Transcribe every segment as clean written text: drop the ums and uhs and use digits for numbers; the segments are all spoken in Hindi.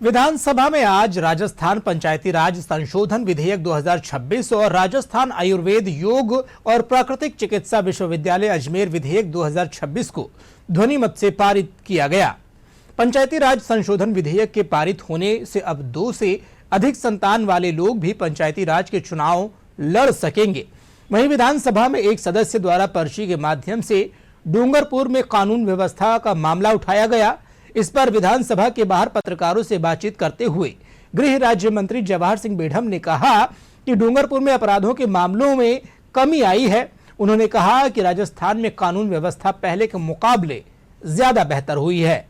विधानसभा में आज राजस्थान पंचायती राज संशोधन विधेयक 2026 और राजस्थान आयुर्वेद योग और प्राकृतिक चिकित्सा विश्वविद्यालय अजमेर विधेयक 2026 को ध्वनि मत से पारित किया गया। पंचायती राज संशोधन विधेयक के पारित होने से अब 2 से अधिक संतान वाले लोग भी पंचायती राज के चुनाव लड़ सकेंगे। वहीं विधानसभा में एक सदस्य द्वारा पर्ची के माध्यम से डूंगरपुर में कानून व्यवस्था का मामला उठाया गया। इस पर विधानसभा के बाहर पत्रकारों से बातचीत करते हुए गृह राज्य मंत्री जवाहर सिंह बेढम ने कहा कि डूंगरपुर में अपराधों के मामलों में कमी आई है। उन्होंने कहा कि राजस्थान में कानून व्यवस्था पहले के मुकाबले ज्यादा बेहतर हुई है।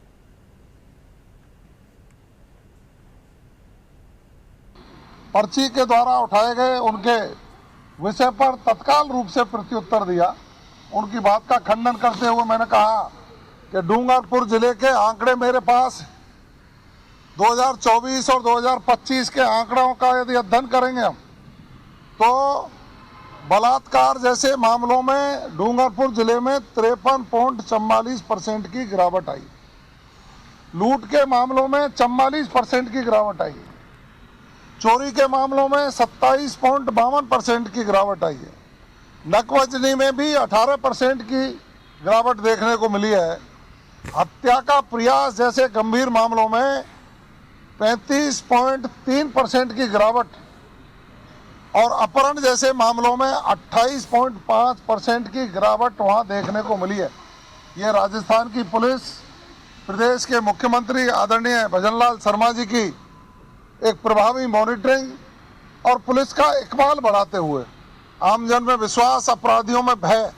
पर्ची के द्वारा उठाए गए उनके विषय पर तत्काल रूप से प्रत्युत्तर दिया। उनकी बात का खंडन करते हुए मैंने कहा कि डूंगरपुर जिले के आंकड़े मेरे पास 2024 और 2025 के आंकड़ों का यदि अध्ययन करेंगे हम तो बलात्कार जैसे मामलों में डूंगरपुर जिले में 53.44% की गिरावट आई। लूट के मामलों में 44% की गिरावट आई। चोरी के मामलों में 27.52% की गिरावट आई है। नकवजनी में भी 18% की गिरावट देखने को मिली है। हत्या का प्रयास जैसे गंभीर मामलों में 35.3% की गिरावट और अपहरण जैसे मामलों में 28.5% की गिरावट वहां देखने को मिली है। ये राजस्थान की पुलिस, प्रदेश के मुख्यमंत्री आदरणीय भजनलाल शर्मा जी की एक प्रभावी मॉनिटरिंग और पुलिस का इकबाल बढ़ाते हुए आमजन में विश्वास, अपराधियों में भय,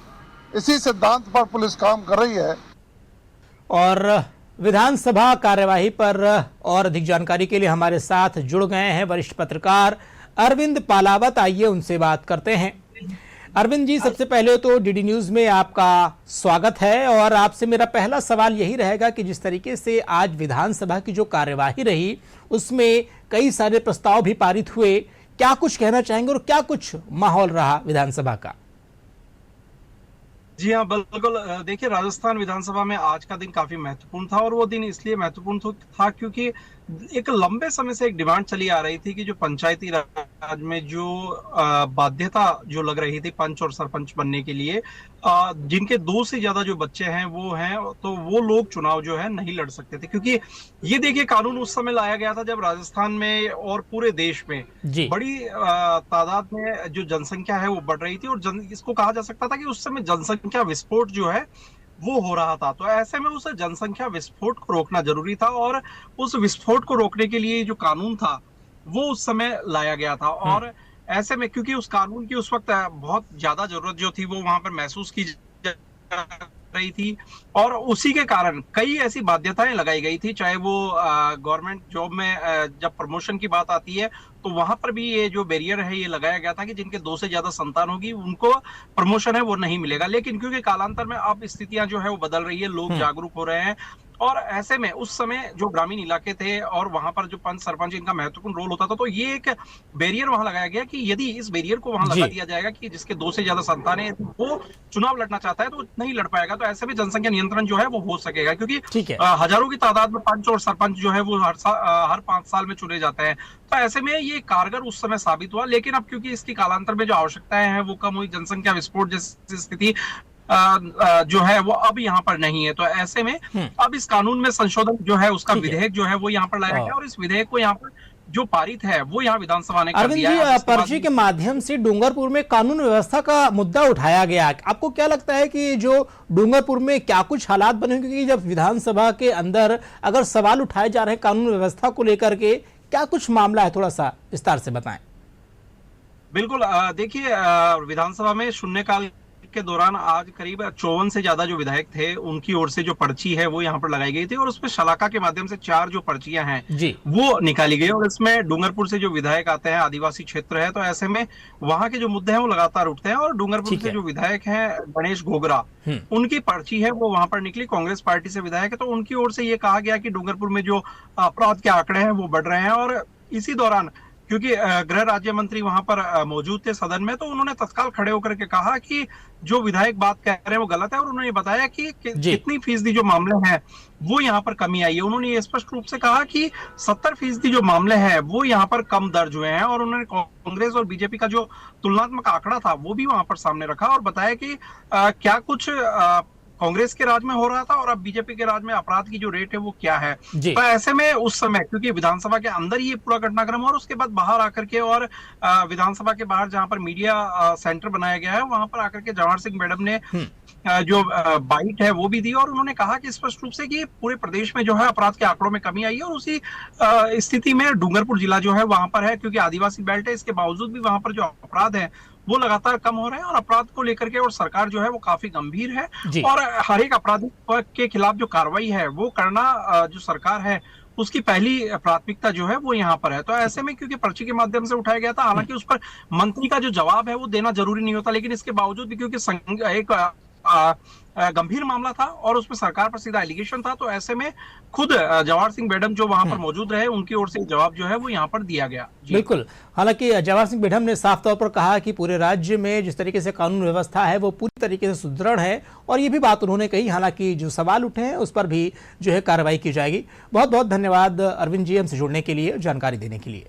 इसी सिद्धांत पर पुलिस काम कर रही है। और विधानसभा कार्यवाही पर और अधिक जानकारी के लिए हमारे साथ जुड़ गए हैं वरिष्ठ पत्रकार अरविंद पालावत। आइए उनसे बात करते हैं। अरविंद जी, सबसे पहले तो डीडी न्यूज में आपका स्वागत है और आपसे मेरा पहला सवाल यही रहेगा कि जिस तरीके से आज विधानसभा की जो कार्यवाही रही उसमें कई सारे प्रस्ताव भी पारित हुए, क्या कुछ कहना चाहेंगे और क्या कुछ माहौल रहा विधानसभा का? जी हाँ, बिल्कुल। देखिए, राजस्थान विधानसभा में आज का दिन काफी महत्वपूर्ण था और वो दिन इसलिए महत्वपूर्ण था क्योंकि एक लंबे समय से एक डिमांड चली आ रही थी कि जो पंचायती राज में जो बाध्यता जो लग रही थी पंच और सरपंच बनने के लिए, जिनके 2 से ज्यादा जो बच्चे हैं वो हैं, तो वो लोग चुनाव जो है नहीं लड़ सकते थे। क्योंकि ये देखिए, कानून उस समय लाया गया था जब राजस्थान में और पूरे देश में बड़ी तादाद में जो जनसंख्या है वो बढ़ रही थी और इसको कहा जा सकता था कि उस समय जनसंख्या विस्फोट जो है वो हो रहा था। तो ऐसे में उस जनसंख्या विस्फोट को रोकना जरूरी था और उस विस्फोट को रोकने के लिए जो कानून था वो उस समय लाया गया था। और ऐसे में क्योंकि उस कानून की उस वक्त बहुत ज्यादा जरूरत जो थी वो वहां पर महसूस की जा रही थी और उसी के कारण कई ऐसी बाध्यताएं लगाई गई थी। चाहे वो गवर्नमेंट जॉब में जब प्रमोशन की बात आती है तो वहां पर भी ये जो बैरियर है ये लगाया गया था कि जिनके 2 से ज्यादा संतान होगी उनको प्रमोशन है वो नहीं मिलेगा। लेकिन क्योंकि कालांतर में अब स्थितियां जो है वो बदल रही है, लोग जागरूक हो रहे हैं और ऐसे में उस समय जो ग्रामीण इलाके थे और वहां पर जो पंच सरपंच इनका महत्वपूर्ण रोल होता था, तो ये एक बैरियर वहां लगाया गया कि यदि इस बैरियर को वहां लगा दिया जाएगा कि जिसके 2 से ज्यादा संतान है वो चुनाव लड़ना चाहता है तो नहीं लड़ पाएगा, तो ऐसे में जनसंख्या नियंत्रण जो है वो हो सकेगा। क्योंकि हजारों की तादाद में पंच और सरपंच जो है वो हर 5 साल में चुने जाते हैं। तो ऐसे में ये कारगर उस समय साबित हुआ। लेकिन अब क्योंकि इसकी कालांतर में जो आवश्यकताएं हैं वो कम हुई, जनसंख्या विस्फोट जैसी स्थिति जो है वो अब यहाँ पर नहीं है। तो ऐसे में अब इस कानून में संशोधन जो है उसका विधेयक जो है वो यहाँ पर लाया गया और इस विधेयक को यहाँ पर जो पारित है वो यहाँ विधानसभा ने कर दिया है। पर्ची के माध्यम से डूंगरपुर में कानून व्यवस्था का मुद्दा उठाया गया। आपको क्या लगता है कि जो डूंगरपुर में क्या कुछ हालात बने, क्योंकि जब विधानसभा के अंदर अगर सवाल उठाए जा रहे हैं कानून व्यवस्था को लेकर के, क्या कुछ मामला है, थोड़ा सा विस्तार से बताएं। बिल्कुल, देखिए, विधानसभा में शून्यकाल के दौरान आज करीब 54 से ज्यादा जो विधायक थे उनकी ओर से जो पर्ची है वो यहाँ पर लगाई गई थी और उसमें शलाका के माध्यम से 4 जो पर्चियां हैं वो निकाली गई और इसमें डूंगरपुर से जो विधायक आते हैं, आदिवासी क्षेत्र है, तो ऐसे में वहां के जो मुद्दे हैं वो लगातार उठते हैं और डूंगरपुर से जो विधायक हैं गणेश घोगरा, उनकी पर्ची है वो वहां पर निकली। कांग्रेस पार्टी से विधायक है तो उनकी ओर से ये कहा गया कि डूंगरपुर में जो अपराध के आंकड़े हैं वो बढ़ रहे हैं और इसी दौरान क्योंकि गृह राज्य मंत्री वहां पर मौजूद थे सदन में, तो उन्होंने तत्काल खड़े होकर के कहा कि जो विधायक बात कह रहे हैं वो गलत है, और उन्होंने बताया कि कितनी फीसदी जो मामले हैं वो यहाँ पर कमी आई है। उन्होंने ये स्पष्ट रूप से कहा कि 70% जो मामले हैं वो यहाँ पर कम दर्ज हुए हैं, और उन्होंने कांग्रेस और बीजेपी का जो तुलनात्मक आंकड़ा था वो भी वहां पर सामने रखा और बताया कि क्या कुछ कांग्रेस के राज में हो रहा था और अब बीजेपी के राज में अपराध की जो रेट है वो क्या है। तो ऐसे में उस समय, क्योंकि विधानसभा के अंदर ये पूरा घटनाक्रम और उसके बाद बाहर आकर के, और विधानसभा के बाहर जहां पर मीडिया सेंटर बनाया गया है वहां पर आकर के जवाहर सिंह मैडम ने जो बाइट है वो भी दी, और उन्होंने कहा कि स्पष्ट रूप से कि पूरे प्रदेश में जो है अपराध के आंकड़ों में कमी आई है, और उसी स्थिति में डूंगरपुर जिला जो है वहां पर है, क्योंकि आदिवासी बेल्ट है, इसके बावजूद भी वहां पर जो अपराध है वो लगातार कम हो रहे हैं, और अपराध को लेकर के और सरकार जो है वो काफी गंभीर है, और हर एक अपराधी के खिलाफ जो कार्रवाई है वो करना जो सरकार है उसकी पहली प्राथमिकता जो है वो यहाँ पर है। तो ऐसे में क्योंकि पर्ची के माध्यम से उठाया गया था, हालांकि उस पर मंत्री का जो जवाब है वो देना जरूरी नहीं होता, लेकिन इसके बावजूद भी क्योंकि एक गंभीर मामला था और उसमें सरकार पर सीधा एलिगेशन था, तो ऐसे में खुद जवाहर सिंह मैडम जो वहां पर मौजूद रहे उनकी ओर से जवाब जो है वो यहाँ पर दिया गया। बिल्कुल, हालांकि जवाहर सिंह मैडम ने साफ तौर पर कहा कि पूरे राज्य में जिस तरीके से कानून व्यवस्था है वो पूरी तरीके से सुदृढ़ है, और ये भी बात उन्होंने कही, हालांकि जो सवाल उठे हैं उस पर भी जो है कार्रवाई की जाएगी। बहुत बहुत धन्यवाद अरविंद जी, हमसे जुड़ने के लिए, जानकारी देने के लिए।